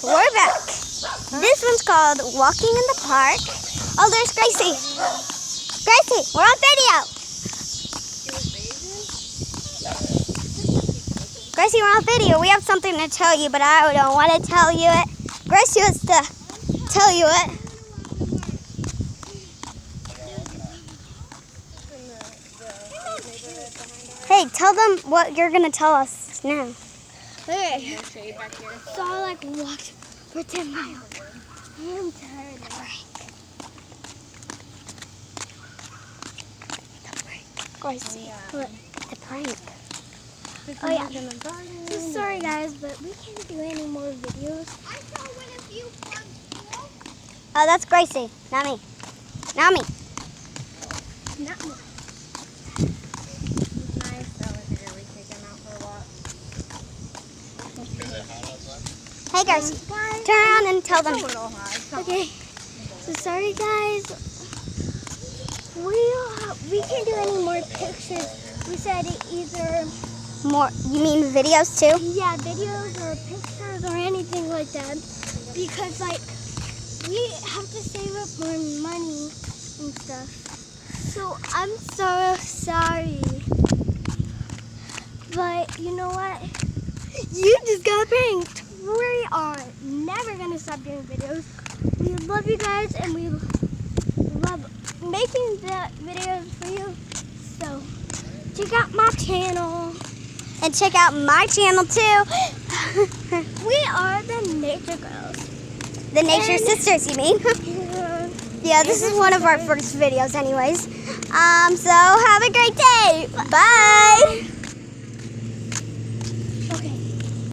We're back. This one's called Walking in the Park. Oh, there's Gracie. Gracie, we're on video. Gracie, we're on video. We have something to tell you, but I don't want to tell you it. Gracie wants to tell you it. Hey, tell them what you're going to tell us now. Okay, so I walked for 10 miles. I'm tired. Gracie, What? the prank. Oh yeah. So sorry guys, but we can't do any more videos. I saw one of you Oh, that's Gracie, not me. Not me. Not me. Hey Gracie, turn around and tell them. Okay. So sorry guys. We can't do any more pictures. We said either More, you mean videos too? yeah, videos or pictures or anything like that, because we have to save up more money and stuff. So I'm so sorry, but you know what? You just got pranked. We are never gonna stop doing videos. We love you guys and we love making the videos for you. So check out my channel. And check out my channel too. We are the Nature Girls. The Nature Sisters, you mean? Yeah, this is one of our first videos anyways. So have a great day. Bye.